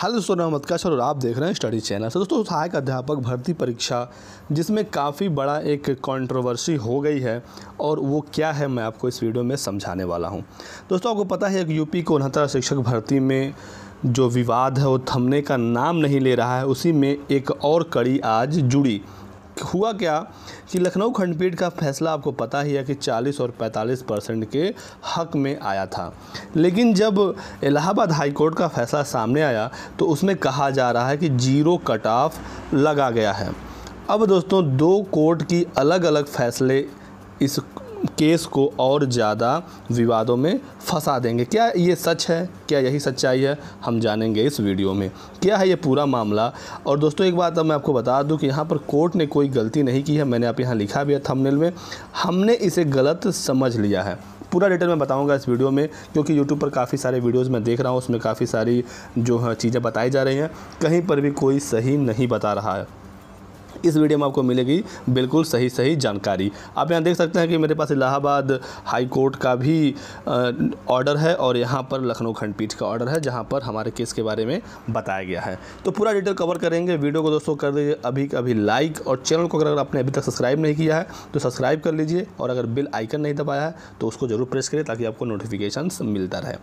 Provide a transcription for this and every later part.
Hello दोस्तों, नमस्कार sir, और आप देख रहे हैं स्टडी चैनल। सर दोस्तों, सहायक अध्यापक भर्ती परीक्षा जिसमें काफ़ी बड़ा एक कंट्रोवर्सी हो गई है, और वो क्या है मैं आपको इस वीडियो में समझाने वाला हूं। दोस्तों, आपको पता है कि यूपी को 69 शिक्षक भर्ती में जो विवाद है वो थमने का नाम नहीं ले रहा है। उसी में एक और कड़ी आज जुड़ी। हुआ क्या कि लखनऊ खंडपीठ का फैसला आपको पता ही है कि 40 और 45% के हक में आया था, लेकिन जब इलाहाबाद हाई कोर्ट का फैसला सामने आया तो उसमें कहा जा रहा है कि 0 कट ऑफ लगा गया है। अब दोस्तों, दो कोर्ट की अलग अलग फैसले इस केस को और ज़्यादा विवादों में फंसा देंगे। क्या ये सच है? क्या यही सच्चाई है? हम जानेंगे इस वीडियो में। क्या है ये पूरा मामला। और दोस्तों, एक बात अब मैं आपको बता दूं कि यहाँ पर कोर्ट ने कोई गलती नहीं की है। मैंने आप यहाँ लिखा भी है थंबनेल में, हमने इसे गलत समझ लिया है। पूरा डिटेल मैं बताऊंगा इस वीडियो में, क्योंकि यूट्यूब पर काफ़ी सारे वीडियोज़ मैं देख रहा हूँ, उसमें काफ़ी सारी जो है चीज़ें बताई जा रही हैं, कहीं पर भी कोई सही नहीं बता रहा है। इस वीडियो में आपको मिलेगी बिल्कुल सही जानकारी। आप यहाँ देख सकते हैं कि मेरे पास इलाहाबाद हाई कोर्ट का भी ऑर्डर है और यहाँ पर लखनऊ खंडपीठ का ऑर्डर है, जहाँ पर हमारे केस के बारे में बताया गया है। तो पूरा डिटेल कवर करेंगे। वीडियो को दोस्तों कर दीजिए अभी लाइक, और चैनल को अगर आपने अभी तक सब्सक्राइब नहीं किया है तो सब्सक्राइब कर लीजिए, और अगर बेल आइकन नहीं दबाया है तो उसको ज़रूर प्रेस करिए ताकि आपको नोटिफिकेशंस मिलता रहे।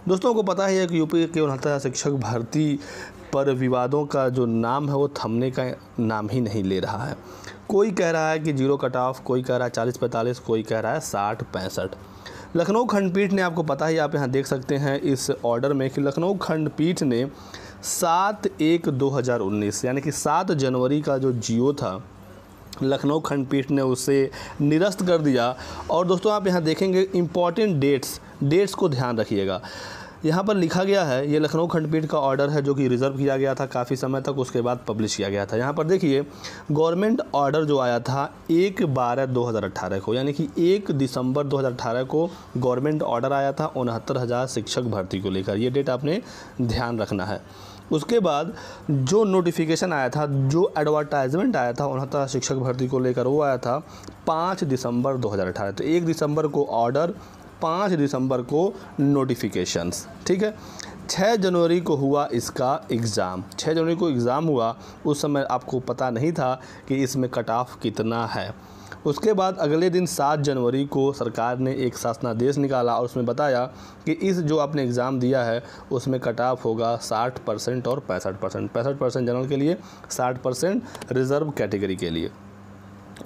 दोस्तों, को पता है कि यूपी के 69 शिक्षक भर्ती पर विवादों का जो नाम है वो थमने का नाम ही नहीं ले रहा है। कोई कह रहा है कि 0 कट ऑफ, कोई कह रहा है 40-45, कोई कह रहा है 60-65। लखनऊ खंडपीठ ने, आपको पता है, आप यहाँ देख सकते हैं इस ऑर्डर में कि लखनऊ खंडपीठ ने 7/1/2019 यानी कि 7 जनवरी का जो जियो था, लखनऊ खंडपीठ ने उसे निरस्त कर दिया। और दोस्तों, आप यहाँ देखेंगे इंपॉर्टेंट डेट्स को ध्यान रखिएगा। यहाँ पर लिखा गया है, ये लखनऊ खंडपीठ का ऑर्डर है जो कि रिज़र्व किया गया था काफ़ी समय तक, उसके बाद पब्लिश किया गया था। यहाँ पर देखिए, गवर्नमेंट ऑर्डर जो आया था 1/12/2018 को, यानी कि 1 दिसंबर 2018 को गवर्नमेंट ऑर्डर आया था 69,000 शिक्षक भर्ती को लेकर। ये डेट आपने ध्यान रखना है। उसके बाद जो नोटिफिकेशन आया था, जो एडवर्टाइजमेंट आया था 69 शिक्षक भर्ती को लेकर, वो आया था 5 दिसंबर 2018। तो 1 दिसंबर को ऑर्डर, 5 दिसंबर को नोटिफिकेशंस, ठीक है। 6 जनवरी को हुआ इसका एग्ज़ाम। 6 जनवरी को एग्ज़ाम हुआ। उस समय आपको पता नहीं था कि इसमें कट ऑफ कितना है। उसके बाद अगले दिन 7 जनवरी को सरकार ने एक शासनादेश निकाला और उसमें बताया कि इस जो आपने एग्ज़ाम दिया है उसमें कट ऑफ होगा 60% और 65%। 65% जनरल के लिए, 60% रिज़र्व कैटेगरी के लिए।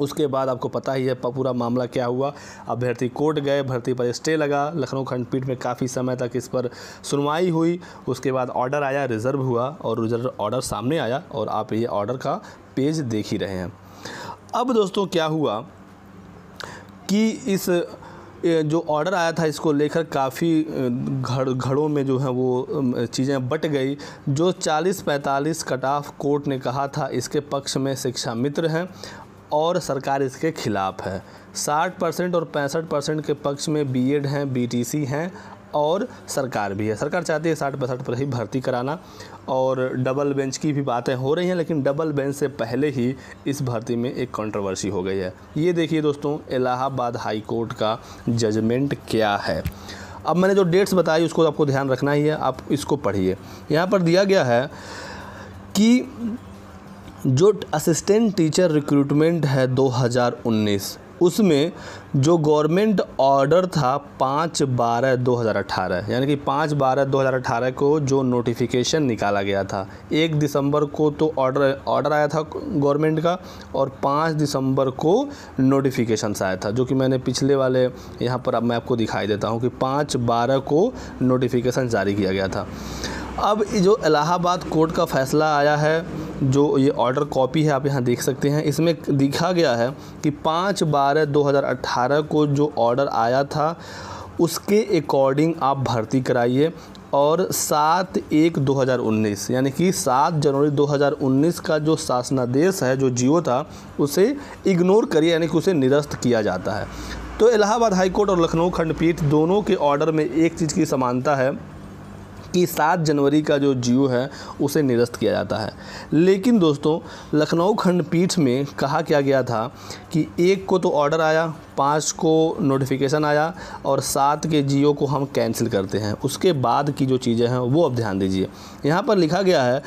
उसके बाद आपको पता ही है पूरा मामला क्या हुआ। अभ्यर्थी कोर्ट गए, भर्ती पर स्टे लगा। लखनऊ खंडपीठ में काफ़ी समय तक इस पर सुनवाई हुई। उसके बाद ऑर्डर आया, रिज़र्व हुआ, और रिज़र्व ऑर्डर सामने आया, और आप ये ऑर्डर का पेज देख ही रहे हैं। अब दोस्तों, क्या हुआ कि इस जो ऑर्डर आया था इसको लेकर काफ़ी घड़ों में जो है वो चीज़ें बट गई। जो 40-45 कट ऑफ कोर्ट ने कहा था, इसके पक्ष में शिक्षा मित्र हैं और सरकार इसके खिलाफ है। 60% और 65% के पक्ष में बीएड हैं, बीटीसी हैं, और सरकार भी है। सरकार चाहती है 60-65 पर ही भर्ती कराना, और डबल बेंच की भी बातें हो रही हैं, लेकिन डबल बेंच से पहले ही इस भर्ती में एक कंट्रोवर्सी हो गई है। ये देखिए दोस्तों, इलाहाबाद हाई कोर्ट का जजमेंट क्या है। अब मैंने जो डेट्स बताई उसको आपको ध्यान रखना ही है, आप इसको पढ़िए। यहाँ पर दिया गया है कि जो असिस्टेंट टीचर रिक्रूटमेंट है 2019, उसमें जो गवर्नमेंट ऑर्डर था 5/12/2018, यानी कि 5/12/2018 को जो नोटिफिकेशन निकाला गया था। 1 दिसंबर को तो ऑर्डर आया था गवर्नमेंट का, और 5 दिसंबर को नोटिफिकेशंस आया था, जो कि मैंने पिछले वाले यहाँ पर अब मैं आपको दिखाई देता हूँ कि 5/12 को नोटिफिकेशन जारी किया गया था। अब जो इलाहाबाद कोर्ट का फैसला आया है, जो ये ऑर्डर कॉपी है आप यहाँ देख सकते हैं, इसमें दिखा गया है कि 5/12/2018 को जो ऑर्डर आया था उसके अकॉर्डिंग आप भर्ती कराइए, और 7/1/2019 यानी कि 7 जनवरी 2019 का जो शासनादेश है, जो जियो था, उसे इग्नोर करिए, यानी कि उसे निरस्त किया जाता है। तो इलाहाबाद हाई कोर्ट और लखनऊ खंडपीठ दोनों के ऑर्डर में एक चीज़ की समानता है कि 7 जनवरी का जो जीओ है उसे निरस्त किया जाता है। लेकिन दोस्तों लखनऊ खंडपीठ में कहा क्या गया था कि 1 को तो ऑर्डर आया, 5 को नोटिफिकेशन आया और 7 के जीओ को हम कैंसिल करते हैं। उसके बाद की जो चीज़ें हैं वो अब ध्यान दीजिए। यहाँ पर लिखा गया है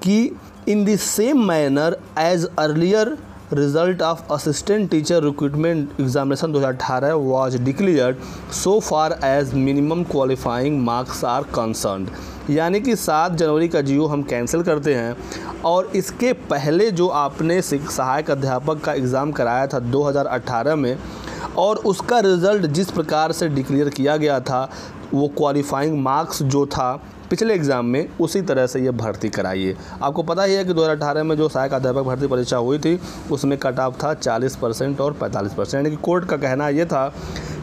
कि in the same manner as earlier result of assistant teacher recruitment examination 2018 was declared so far as minimum qualifying marks are concerned. यानी कि 7 जनवरी का जीओ हम कैंसिल करते हैं और इसके पहले जो आपने सहायक अध्यापक का एग्ज़ाम कराया था 2018 में और उसका रिज़ल्ट जिस प्रकार से डिक्लेयर किया गया था, वो क्वालिफाइंग मार्क्स जो था पिछले एग्ज़ाम में, उसी तरह से ये भर्ती कराइए। आपको पता ही है कि 2018 में जो सहायक अध्यापक भर्ती परीक्षा हुई थी उसमें कट ऑफ था 40% और 45%। यानी कि कोर्ट का कहना ये था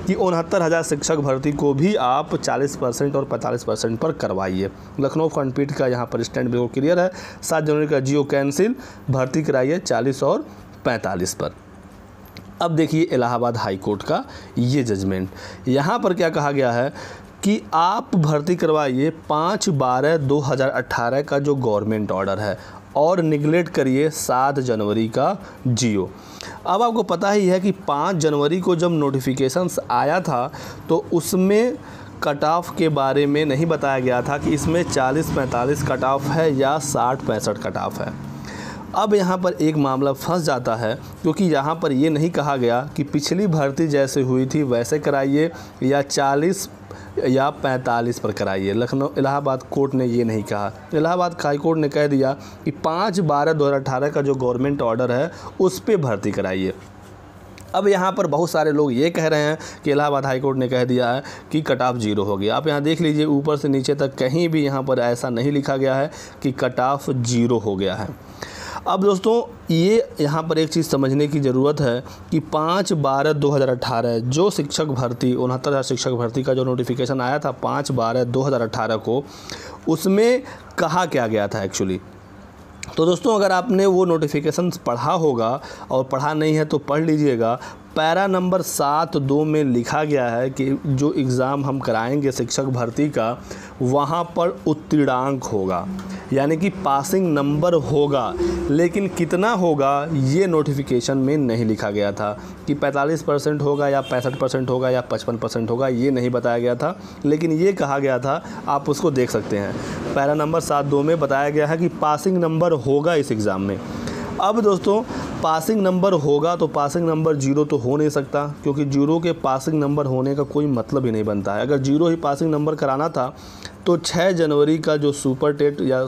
कि 69,000 शिक्षक भर्ती को भी आप 40% और 45% पर करवाइए। लखनऊ खंडपीठ का यहाँ पर स्टैंड बिल्कुल क्लियर है। 7 जनवरी का जीओ कैंसिल, भर्ती कराइए 40 और 45 पर। अब देखिए इलाहाबाद हाई कोर्ट का ये जजमेंट। यहाँ पर क्या कहा गया है कि आप भर्ती करवाइए 5/12/2018 का जो गवर्नमेंट ऑर्डर है और निगलेक्ट करिए 7 जनवरी का जीओ। अब आपको पता ही है कि 5 जनवरी को जब नोटिफिकेशंस आया था तो उसमें कट ऑफ के बारे में नहीं बताया गया था कि इसमें 40-45 कट ऑफ है या 60-65 कट ऑफ है। अब यहाँ पर एक मामला फंस जाता है क्योंकि यहाँ पर ये नहीं कहा गया कि पिछली भर्ती जैसे हुई थी वैसे कराइए या 40 या 45 पर कराइए। लखनऊ इलाहाबाद कोर्ट ने ये नहीं कहा। इलाहाबाद हाई कोर्ट ने कह दिया कि 5/12/2018 का जो गवर्नमेंट ऑर्डर है उस पर भर्ती कराइए। अब यहाँ पर बहुत सारे लोग ये कह रहे हैं कि इलाहाबाद हाई कोर्ट ने कह दिया है कि कट ऑफ 0 हो गया। आप यहाँ देख लीजिए ऊपर से नीचे तक कहीं भी यहाँ पर ऐसा नहीं लिखा गया है कि कट ऑफ 0 हो गया है। अब दोस्तों ये यहाँ पर एक चीज़ समझने की ज़रूरत है कि 5/12/2018 जो शिक्षक भर्ती 69,000 शिक्षक भर्ती का जो नोटिफिकेशन आया था 5/12/2018 को, उसमें कहा क्या गया था एक्चुअली। तो दोस्तों अगर आपने वो नोटिफिकेशन पढ़ा होगा और पढ़ा नहीं है तो पढ़ लीजिएगा। पैरा नंबर 7(2) में लिखा गया है कि जो एग्ज़ाम हम कराएंगे शिक्षक भर्ती का वहाँ पर उत्तीर्णांक होगा, यानी कि पासिंग नंबर होगा। लेकिन कितना होगा ये नोटिफिकेशन में नहीं लिखा गया था कि 45% होगा या 65% होगा या 55% होगा, ये नहीं बताया गया था। लेकिन ये कहा गया था, आप उसको देख सकते हैं, पैरा नंबर 7(2) में बताया गया है कि पासिंग नंबर होगा इस एग्ज़ाम में। अब दोस्तों पासिंग नंबर होगा तो पासिंग नंबर 0 तो हो नहीं सकता, क्योंकि 0 के पासिंग नंबर होने का कोई मतलब ही नहीं बनता है। अगर 0 ही पासिंग नंबर कराना था तो 6 जनवरी का जो सुपर टेट या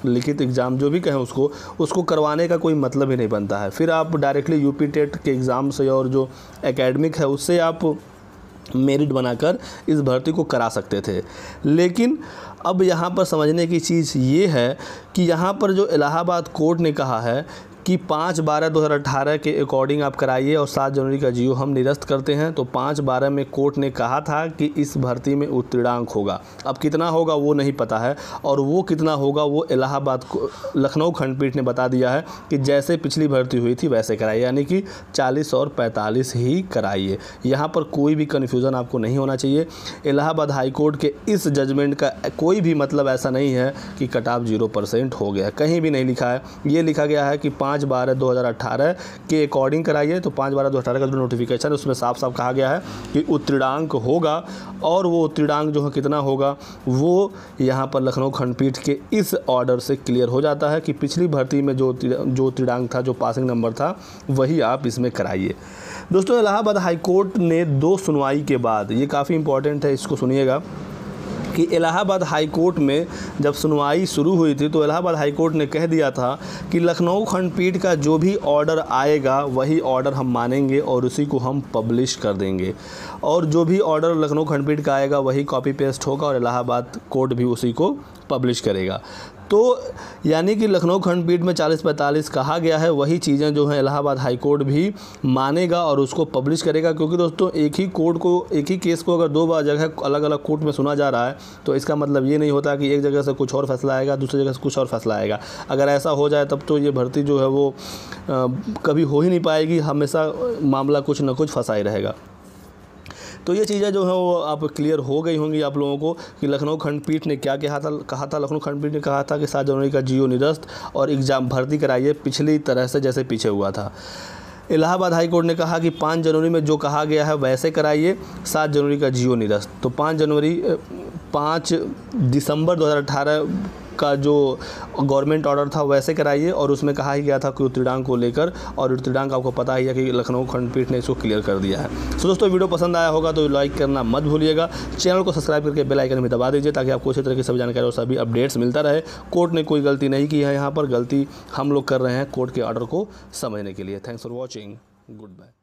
लिखित एग्ज़ाम जो भी कहें उसको करवाने का कोई मतलब ही नहीं बनता है। फिर आप डायरेक्टली यूपी टेट के एग्ज़ाम से और जो एकेडमिक है उससे आप मेरिट बनाकर इस भर्ती को करा सकते थे। लेकिन अब यहाँ पर समझने की चीज़ ये है कि यहाँ पर जो इलाहाबाद कोर्ट ने कहा है कि 5/12/2018 के अकॉर्डिंग आप कराइए और 7 जनवरी का जीओ हम निरस्त करते हैं, तो 5/12 में कोर्ट ने कहा था कि इस भर्ती में उत्तीर्णांक होगा। अब कितना होगा वो नहीं पता है, और वो कितना होगा वो इलाहाबाद लखनऊ खंडपीठ ने बता दिया है कि जैसे पिछली भर्ती हुई थी वैसे कराइए, यानी कि 40 और 45 ही कराइए। यहाँ पर कोई भी कन्फ्यूज़न आपको नहीं होना चाहिए। इलाहाबाद हाई कोर्ट के इस जजमेंट का कोई भी मतलब ऐसा नहीं है कि कट ऑफ 0% हो गया, कहीं भी नहीं लिखा है। ये लिखा गया है कि 5/12/2018 के अकॉर्डिंग कराइए। तो 5/12/2018 का जो नोटिफिकेशन है उसमें साफ साफ कहा गया है कि उत्तीर्णांक होगा, और वो उत्तीर्णांक जो है कितना होगा वो यहाँ पर लखनऊ खंडपीठ के इस ऑर्डर से क्लियर हो जाता है कि पिछली भर्ती में जो उत्तीर्णांक था, जो पासिंग नंबर था, वही आप इसमें कराइए। दोस्तों इलाहाबाद हाई कोर्ट ने 2 सुनवाई के बाद, ये काफ़ी इंपॉर्टेंट है, इसको सुनिएगा, कि इलाहाबाद हाई कोर्ट में जब सुनवाई शुरू हुई थी तो इलाहाबाद हाई कोर्ट ने कह दिया था कि लखनऊ खंडपीठ का जो भी ऑर्डर आएगा वही ऑर्डर हम मानेंगे और उसी को हम पब्लिश कर देंगे, और जो भी ऑर्डर लखनऊ खंडपीठ का आएगा वही कॉपी पेस्ट होगा और इलाहाबाद कोर्ट भी उसी को पब्लिश करेगा। तो यानी कि लखनऊ खंडपीठ में 40-45 कहा गया है, वही चीज़ें जो हैं इलाहाबाद हाई कोर्ट भी मानेगा और उसको पब्लिश करेगा। क्योंकि दोस्तों एक ही केस को अगर 2 जगह अलग अलग कोर्ट में सुना जा रहा है तो इसका मतलब ये नहीं होता कि एक जगह से कुछ और फैसला आएगा, दूसरी जगह से कुछ और फैसला आएगा। अगर ऐसा हो जाए तब तो ये भर्ती जो है वो कभी हो ही नहीं पाएगी, हमेशा मामला कुछ ना कुछ फंसा ही रहेगा। तो ये चीज़ें जो है वो आप क्लियर हो गई होंगी आप लोगों को कि लखनऊ खंडपीठ ने क्या कहा था। लखनऊ खंडपीठ ने कहा था कि 7 जनवरी का जीओ निरस्त और एग्ज़ाम भर्ती कराइए पिछली तरह से जैसे पीछे हुआ था। इलाहाबाद हाई कोर्ट ने कहा कि 5 जनवरी में जो कहा गया है वैसे कराइए, 7 जनवरी का जीओ निरस्त। तो 5 दिसंबर 2018 का जो गवर्नमेंट ऑर्डर था वैसे कराइए, और उसमें कहा ही गया था कि उत्तरांक को लेकर, और उत्तरांक आपको पता ही है कि लखनऊ खंडपीठ ने इसको क्लियर कर दिया है। तो दोस्तों वीडियो पसंद आया होगा तो लाइक करना मत भूलिएगा, चैनल को सब्सक्राइब करके बेल आइकन भी दबा दीजिए ताकि आपको इसी तरह की सभी जानकारी और सभी अपडेट्स मिलता रहे। कोर्ट ने कोई गलती नहीं की है, यहाँ पर गलती हम लोग कर रहे हैं कोर्ट के ऑर्डर को समझने के लिए। Thanks for watching, good bye.